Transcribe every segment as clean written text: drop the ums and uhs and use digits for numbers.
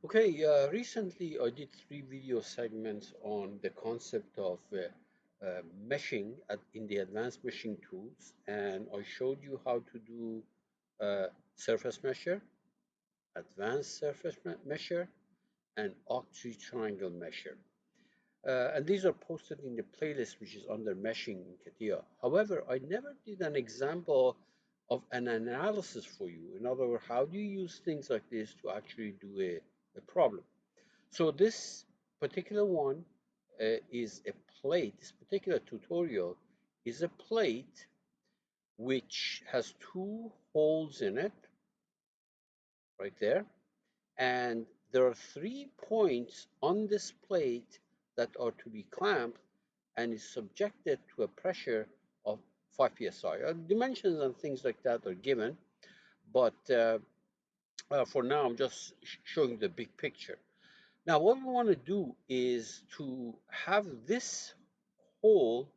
Okay, recently I did 3 video segments on the concept of meshing in the advanced meshing tools, and I showed you how to do surface mesher, advanced surface mesher, and octi-triangle mesher. And these are posted in the playlist which is under meshing in Catia. However, I never did an example of an analysis for you. In other words, how do you use things like this to actually do a problem? So this particular one is a plate. This particular tutorial is a plate which has 2 holes in it, right there. And there are 3 points on this plate that are to be clamped and is subjected to a pressure of 5 psi. Dimensions and things like that are given, but for now I'm just showing the big picture. Now, what we want to do is to have this hole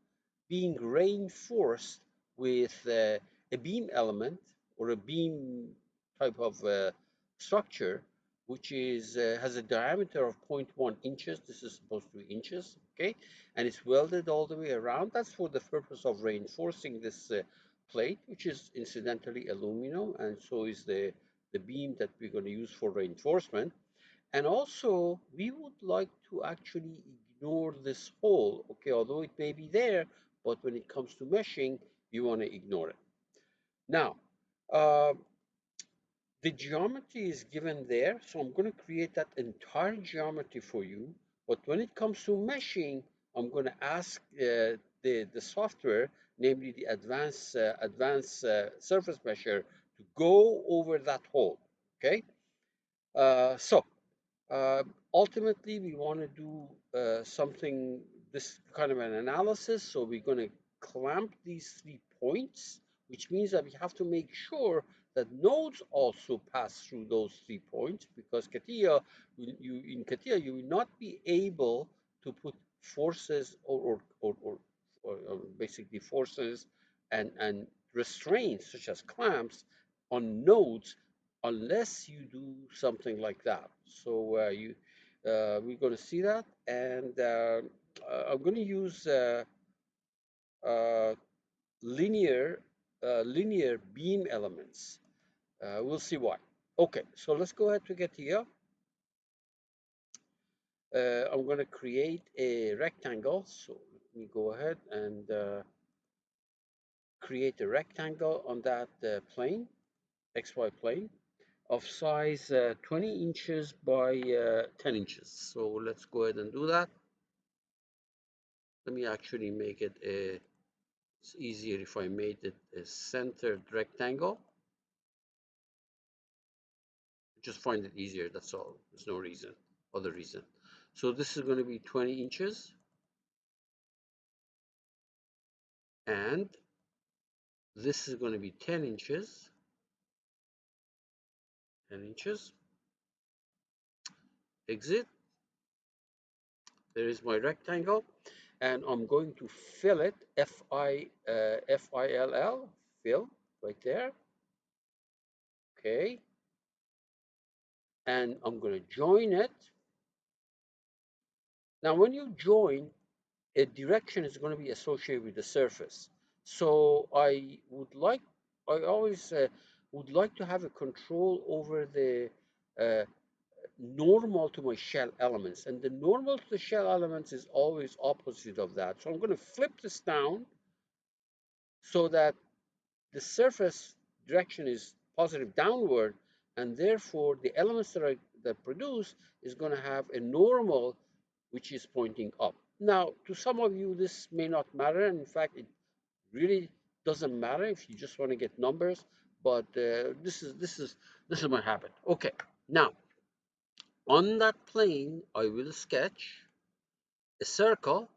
being reinforced with a beam element or a beam type of structure, which is has a diameter of 0.1 inches. This is supposed to be inches, okay? And it's welded all the way around. That's for the purpose of reinforcing this plate, which is incidentally aluminum, and so is the beam that we're going to use for reinforcement. And also, we would like to actually ignore this hole, okay, although it may be there, but when it comes to meshing, you want to ignore it. Now, uh, the geometry is given there, so I'm going to create that entire geometry for you. But when it comes to meshing, I'm going to ask the software, namely the advanced surface mesher, to go over that hole, okay? So ultimately, we want to do something, this kind of an analysis. So we're going to clamp these 3 points, which means that we have to make sure that nodes also pass through those 3 points, because Catia, in Catia, you will not be able to put forces or basically forces and restraints such as clamps on nodes unless you do something like that. So we're going to see that, and I'm going to use uh, linear linear beam elements. We'll see why. Okay, so let's go ahead to get here. I'm going to create a rectangle. So let me go ahead and create a rectangle on that plane, XY plane, of size 20 inches by 10 inches. So let's go ahead and do that. Let me actually make it it's easier if I made it a centered rectangle. Just find it easier, that's all. There's no other reason. So this is going to be 20 inches. And this is going to be 10 inches. 10 inches. Exit. There is my rectangle. And I'm going to fill it, F-I-L-L, fill, right there. Okay. And I'm going to join it. Now, when you join, a direction is going to be associated with the surface. So I always would like to have a control over the uh, normal to my shell elements. And the normal to the shell elements is always opposite of that. So I'm going to flip this down so that the surface direction is positive downward, and therefore the elements that produce is going to have a normal which is pointing up. Now, to some of you, this may not matter, and in fact, it really doesn't matter if you just want to get numbers. But this is my habit. Okay, now on that plane, I will sketch a circle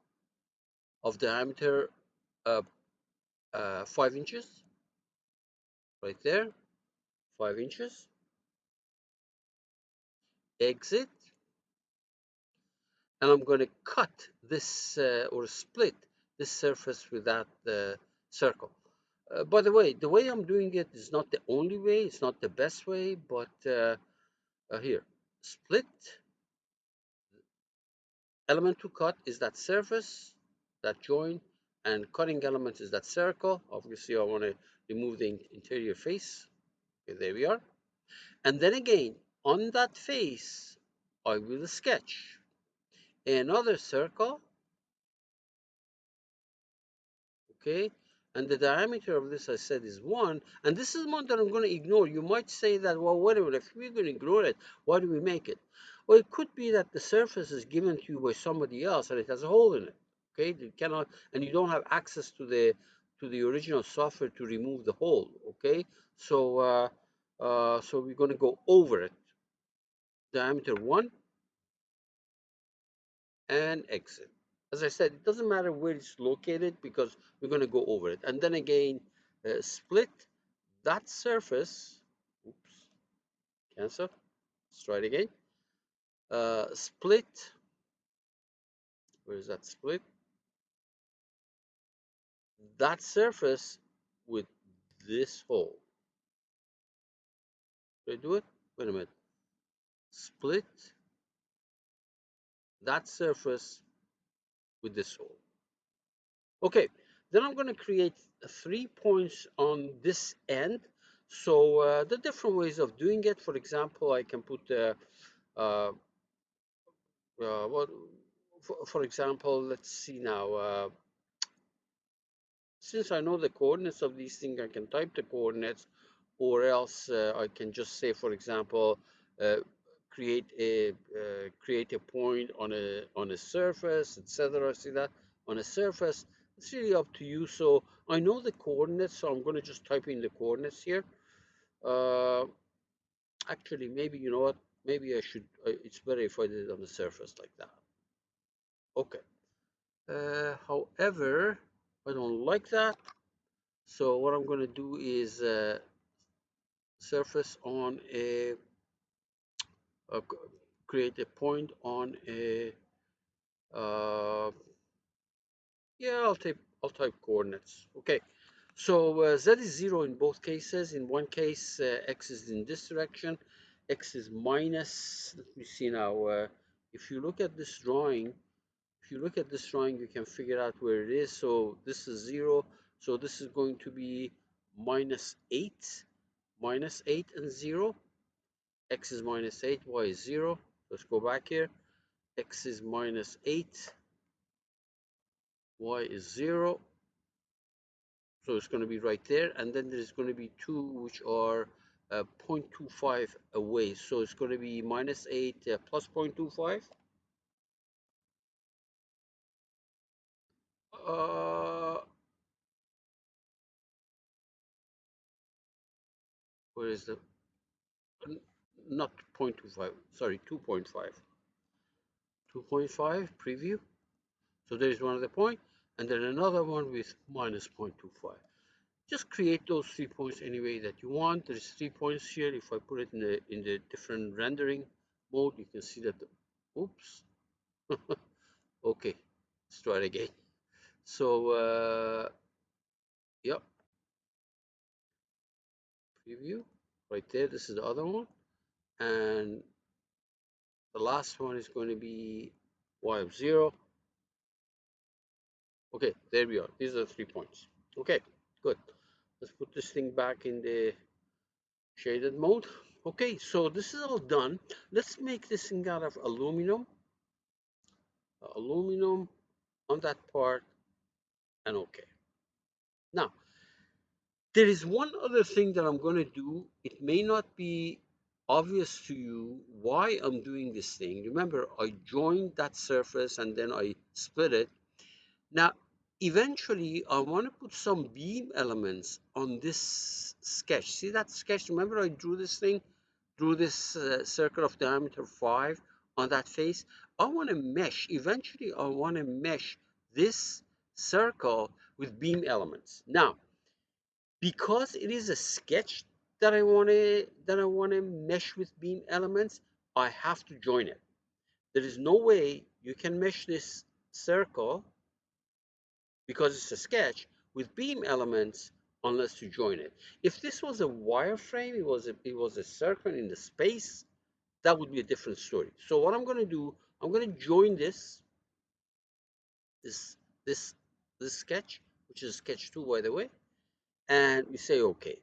of diameter 5 inches, right there, 5 inches. Exit, and I'm going to cut this or split this surface with that circle. By the way I'm doing it is not the only way, it's not the best way, but here. split. Element to cut is that surface, that join, and cutting element is that circle. Obviously, I want to remove the interior face. Okay, there we are. And then again, on that face, I will sketch another circle, okay? And the diameter of this, I said, is 1. And this is one that I'm going to ignore. You might say that, well, wait a minute, if we're going to ignore it, why do we make it? Well, it could be that the surface is given to you by somebody else and it has a hole in it, okay? You cannot, and you don't have access to the original software to remove the hole, okay? So we're going to go over it. Diameter 1 and exit. As I said, it doesn't matter where it's located because we're going to go over it. And then again, split that surface. Oops, cancel. Let's try it again. Split. Where is that split? That surface with this hole. Did I do it? Wait a minute. Split that surface with this hole. Okay, then I'm going to create 3 points on this end. So the different ways of doing it, for example, I can put uh, what, for example, let's see now. Since I know the coordinates of these things, I can type the coordinates, or else I can just say, for example, uh, create a point on a surface, etc. See that on a surface. It's really up to you. So I know the coordinates, so I'm going to just type in the coordinates here. Uh, Actually, maybe you know what? Maybe I should. It's better if I did it on the surface like that. Okay. However, I don't like that. So what I'm going to do is surface on a create a point on a yeah, I'll type coordinates. Okay. So z is 0 in both cases. In one case, x is in this direction, x is minus. Let me see now. If you look at this drawing, you can figure out where it is. So this is 0. So this is going to be minus 8 and 0. X is minus 8, y is 0. Let's go back here. X is minus 8, y is 0. So it's going to be right there. And then there's going to be 2 which are 0.25 away. So it's going to be minus 8 plus 0.25. Uh, where is the, not 0.25, sorry, 2.5. 2.5 preview. So there is one other point, and then another one with minus 0.25. Just create those 3 points any way that you want. There's 3 points here. If I put it in the different rendering mode, you can see that. Oops. Okay, let's try it again. So yeah, preview right there. This is the other one, and the last one is going to be y of 0. Okay, there we are. These are the 3 points. Okay, good. Let's put this thing back in the shaded mode. Okay, so this is all done. Let's make this thing out of aluminum. Aluminum on that part, and okay. Now, there is one other thing that I'm going to do. It may not be obvious to you why I'm doing this thing. Remember, I joined that surface and then I split it. Now, eventually, I want to put some beam elements on this sketch. See that sketch? Remember I drew this thing? Drew this circle of diameter 5 on that face? I want to mesh. Eventually, I want to mesh this circle with beam elements. Now, because it is a sketch that I want to mesh with beam elements, I have to join it. There is no way you can mesh this circle, because it's a sketch, with beam elements unless you join it. If this was a wireframe, it was a circle in the space, that would be a different story. So what I'm going to do, I'm going to join this, this, this sketch, which is sketch 2, by the way, and we say okay.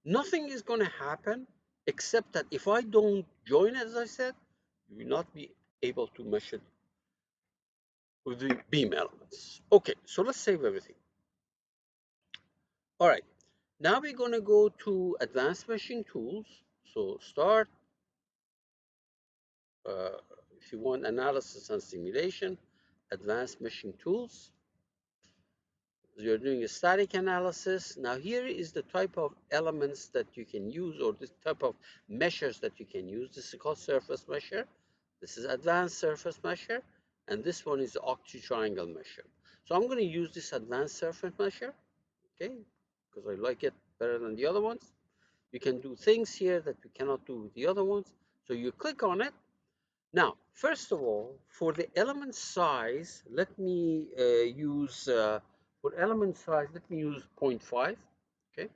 Nothing is going to happen except that if I don't join it, as I said, you will not be able to mesh it with the beam elements. Okay, so let's save everything. All right, now we're going to go to advanced meshing tools. So start, uh, if you want analysis and simulation, advanced meshing tools. You're doing a static analysis. Now here is the type of elements that you can use, or this type of measures that you can use. This is called surface measure. This is advanced surface measure. And this one is the octa-triangle measure. So I'm going to use this advanced surface measure, okay, because I like it better than the other ones. You can do things here that you cannot do with the other ones. So you click on it. Now, first of all, for the element size, let me use, for element size, let me use 0.5, okay?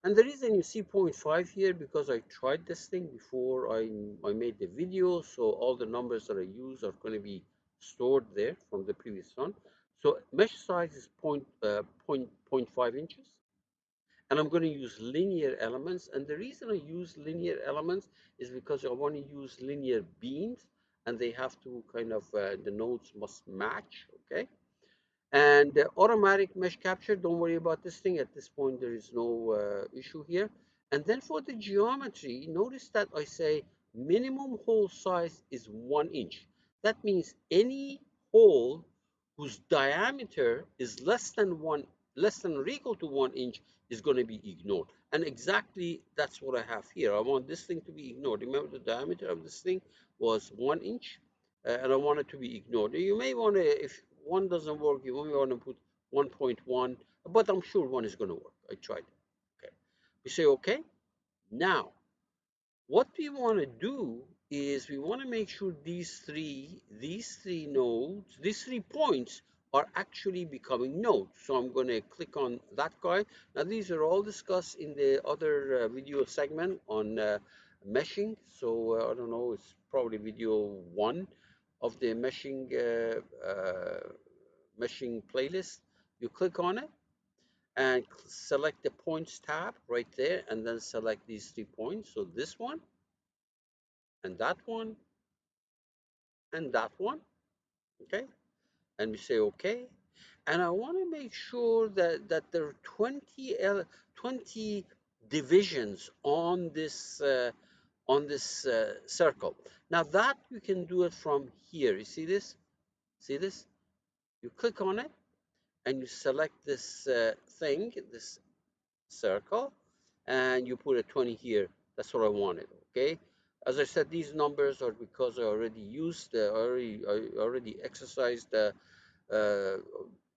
And the reason you see 0.5 here, because I tried this thing before I made the video, so all the numbers that I use are going to be stored there from the previous one. So mesh size is 0.5 inches. And I'm going to use linear elements. And the reason I use linear elements is because I want to use linear beams, and they have to kind of, the nodes must match, okay? And automatic mesh capture, don't worry about this thing. At this point, there is no issue here. And then for the geometry, notice that I say minimum hole size is 1 inch. That means any hole whose diameter is less than or equal to 1 inch is going to be ignored. And exactly that's what I have here. I want this thing to be ignored. Remember, the diameter of this thing was 1 inch, and I want it to be ignored. You may want to, if one doesn't work, you may want to put 1.1, but I'm sure one is going to work. I tried it. Okay. We say okay. Now, what we want to do is we want to make sure these three nodes, these 3 points are actually becoming nodes. So I'm going to click on that guy. Now these are all discussed in the other video segment on meshing. So I don't know, it's probably video 1 of the meshing playlist. You click on it and select the points tab right there, and then select these 3 points. So this one, and that one, and that one, okay? And we say okay. And I want to make sure that there are 20 divisions on this circle. Now that you can do it from here. You see this? See this? You click on it and you select this thing, this circle, and you put a 20 here. That's what I wanted, okay? As I said, these numbers are because I already used, I already exercised,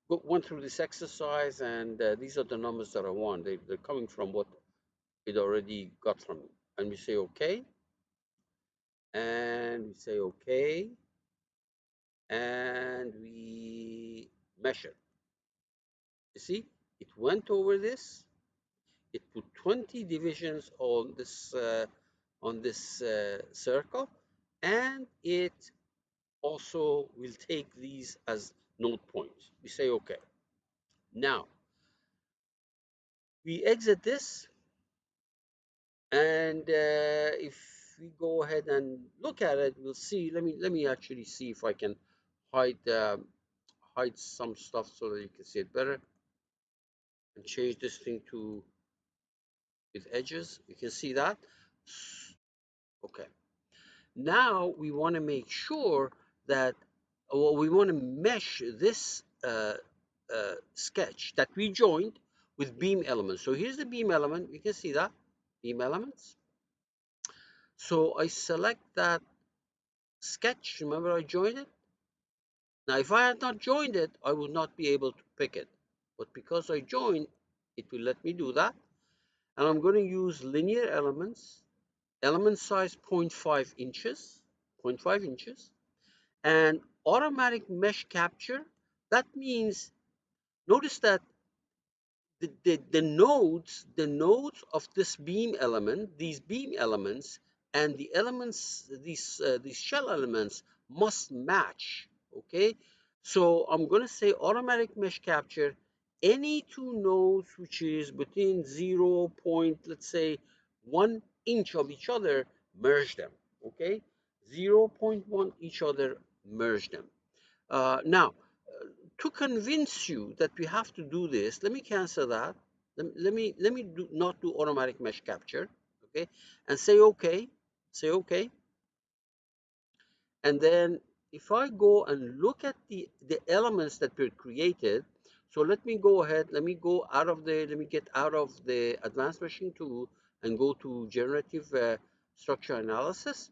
went through this exercise, and these are the numbers that I want. They're coming from what it already got from me. And we say okay, and we say okay, and we measure. You see, it went over this. It put 20 divisions on this circle, and it also will take these as node points. We say okay. Now we exit this, and if we go ahead and look at it, we'll see. Let me actually see if I can hide some stuff so that you can see it better, and change this thing to with edges. You can see that. Okay. Now we want to make sure that, well, we want to mesh this sketch that we joined with beam elements. So here's the beam element. You can see that, beam elements. So I select that sketch. Remember, I joined it. Now, if I had not joined it, I would not be able to pick it. But because I joined, it will let me do that. And I'm going to use linear elements, element size 0.5 inches, 0.5 inches. And automatic mesh capture, that means, notice that the nodes of this beam element, these beam elements, and the elements, these shell elements must match. Okay, so I'm going to say automatic mesh capture, any two nodes which is within 0 point, let's say 1 inch of each other, merge them. Okay, 0.1 each other, merge them. Now, to convince you that we have to do this, let me cancel that. Let me not do automatic mesh capture, okay, and say okay, say okay, and then if I go and look at the elements that were created, so let me go ahead, let me get out of the advanced meshing tool and go to generative structure analysis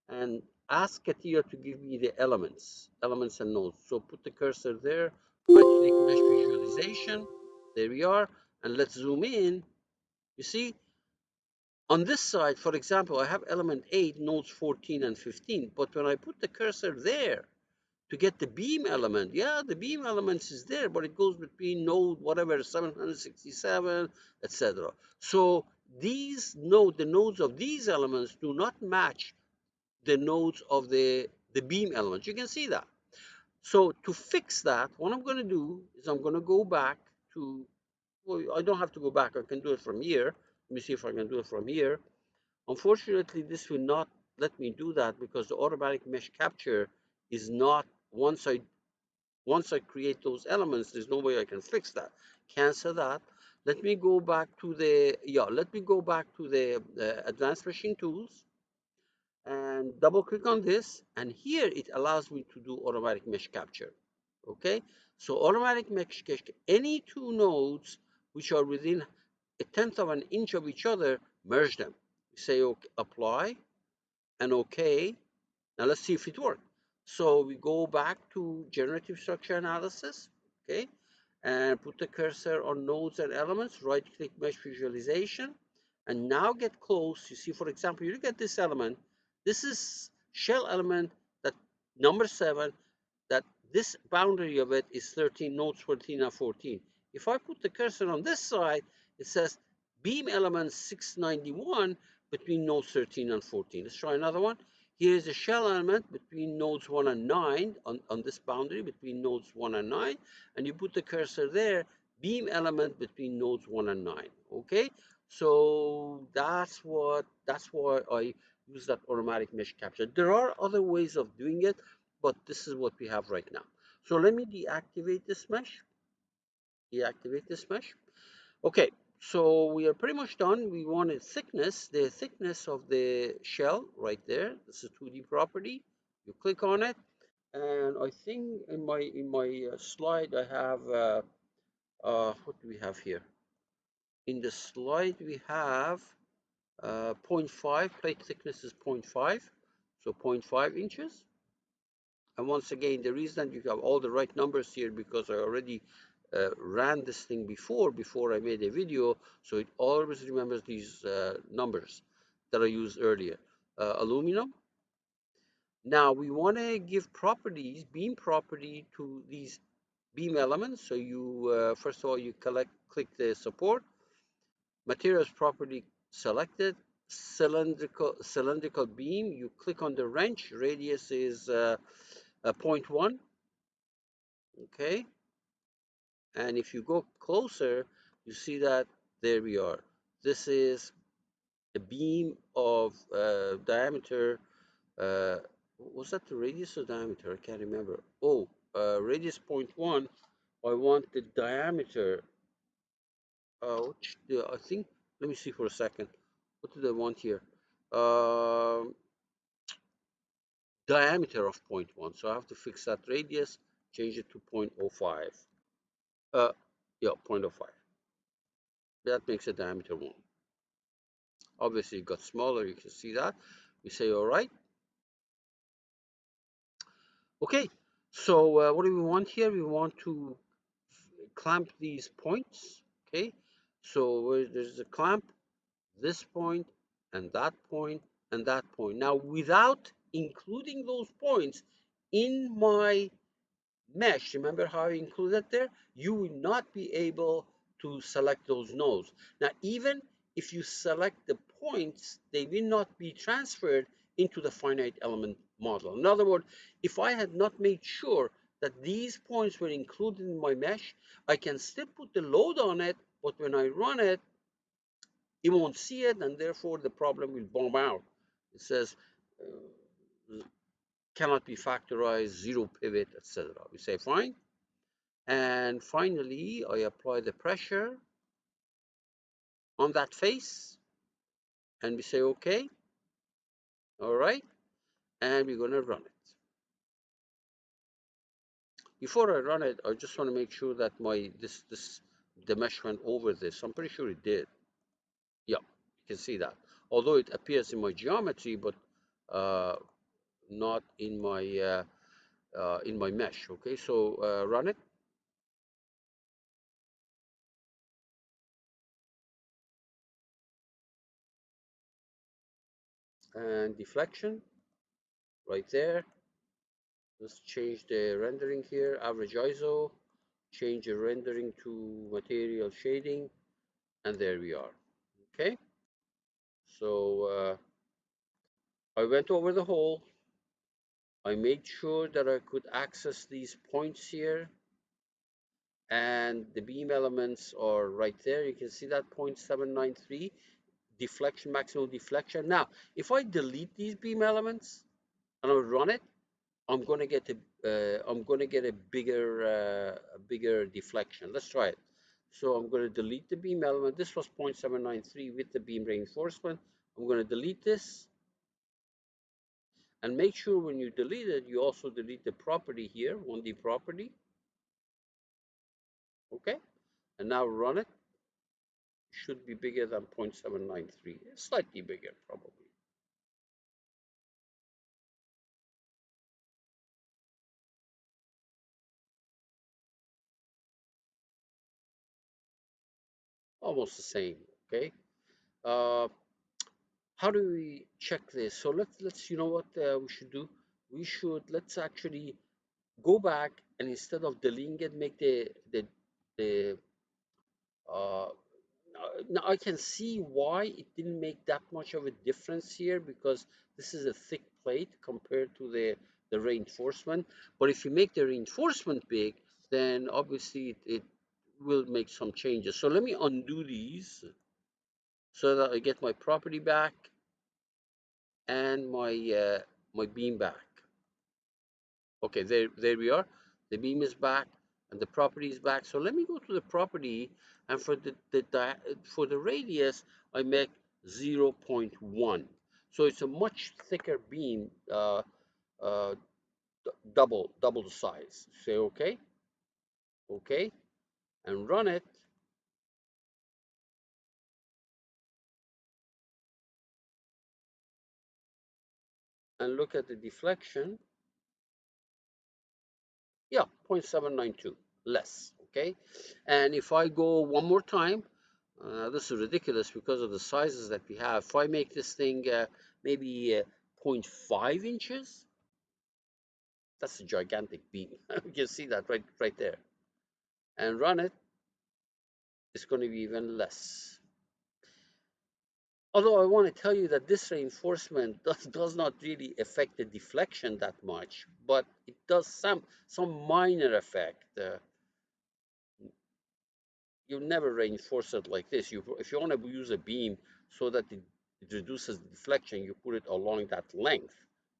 and ask Katia to give me the elements and nodes. So put the cursor there, right click mesh visualization, there we are, and let's zoom in. You see, on this side, for example, I have element 8, nodes 14 and 15, but when I put the cursor there to get the beam element, yeah, the beam elements is there, but it goes between node whatever 767, etc. So the nodes of these elements do not match the nodes of the beam elements. You can see that. So to fix that, what I'm going to do is I'm going to go back to, well, I don't have to go back. I can do it from here. Let me see if I can do it from here. Unfortunately, this will not let me do that because the automatic mesh capture is not, once I create those elements, there's no way I can fix that. Cancel that. Let me go back to the, let me go back to the advanced machine tools and double click on this, and here it allows me to do automatic mesh capture. Okay, so automatic mesh capture, any two nodes which are within a tenth of an inch of each other, merge them. Say okay, apply, and okay. Now let's see if it worked. So we go back to generative structure analysis, okay, and put the cursor on nodes and elements, right click mesh visualization, and now get close. You see, for example, you look at this element. This is shell element that number 7, that this boundary of it is 13, nodes 14 and 14. If I put the cursor on this side, it says beam element 691 between nodes 13 and 14. Let's try another one. Here is a shell element between nodes 1 and 9, on this boundary between nodes 1 and 9, and you put the cursor there, beam element between nodes 1 and 9. Okay, so that's why I use that automatic mesh capture. There are other ways of doing it, but this is what we have right now. So let me deactivate this mesh. Okay, so we are pretty much done. We wanted thickness, the thickness of the shell right there. This is 2D property. You click on it, and I think in my slide I have what do we have here? In the slide we have 0.5, plate thickness is 0.5, so 0.5 inches. And once again, the reason you have all the right numbers here, because I already ran this thing before I made a video, so it always remembers these numbers that I used earlier. Aluminum. Now we want to give properties, beam property, to these beam elements. So you first of all you click the support, materials property selected, cylindrical beam. You click on the wrench. Radius is 0.1. Okay, and if you go closer, you see that there we are. This is a beam of diameter. Was that the radius or diameter? I can't remember. Oh, radius 0.1. I want the diameter. I think. Let me see for a second. What do they want here? Um, Diameter of 0.1. So I have to fix that radius. Change it to 0.05. Uh, yeah, 0.05. That makes a diameter 1. Obviously it got smaller, you can see that. We say all right. Okay, so what do we want here? We want to clamp these points. Okay, so there's a clamp, this point and that point and that point. Now without including those points in my mesh, remember how I included there? You will not be able to select those nodes. Now even if you select the points, they will not be transferred into the finite element model. In other words, if I had not made sure that these points were included in my mesh, I can still put the load on it, but when I run it, it won't see it, and therefore the problem will bomb out. It says cannot be factorized, zero pivot, etc. We say fine. And finally, I apply the pressure on that face, and we say okay. All right, and we're going to run it. Before I run it, I just want to make sure that the mesh went over this. I'm pretty sure it did. Yeah, you can see that. Although it appears in my geometry, but not in my mesh. Okay, so run it. And deflection right there. Let's change the rendering here, average ISO, change the rendering to material shading, and there we are. Okay, so I went over the hole. I made sure that I could access these points here, and the beam elements are right there. You can see that 0.793 deflection, maximum deflection. Now, if I delete these beam elements and I run it, I'm going to get a bigger deflection. Let's try it. So I'm going to delete the beam element. This was 0.793 with the beam reinforcement. I'm going to delete this, and make sure when you delete it, you also delete the property here, 1D property. Okay, and now run it. Should be bigger than 0.793, slightly bigger probably. Almost the same. Okay. Uh, how do we check this? So let's you know what we should do. Let's actually go back, and instead of deleting it, make the uh, now I can see why it didn't make that much of a difference here, because this is a thick plate compared to the reinforcement. But if you make the reinforcement big, then obviously it will make some changes. So let me undo these so that I get my property back and my beam back. Okay, there we are. The beam is back and the property is back. So let me go to the property, and for the radius, I make 0.1. So it's a much thicker beam, uh, double the size. Say okay, okay, and run it, and look at the deflection. Yeah, 0.792 less. Okay, and if I go one more time, this is ridiculous because of the sizes that we have. If I make this thing maybe 0.5 inches, that's a gigantic beam. You can see that right there. And run it, it's going to be even less. Although I want to tell you that this reinforcement does not really affect the deflection that much, but it does some minor effect. You never reinforce it like this. If you want to use a beam so that it reduces the deflection, you put it along that length,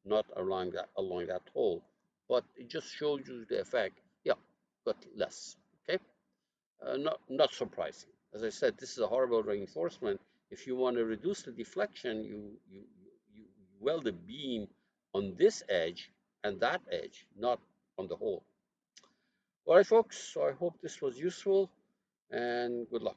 not along that hole. But it just shows you the effect. Yeah, but less. Okay, not surprising. As I said, this is a horrible reinforcement. If you want to reduce the deflection, you weld the beam on this edge and that edge, not on the hole. All right, folks. So I hope this was useful, and good luck.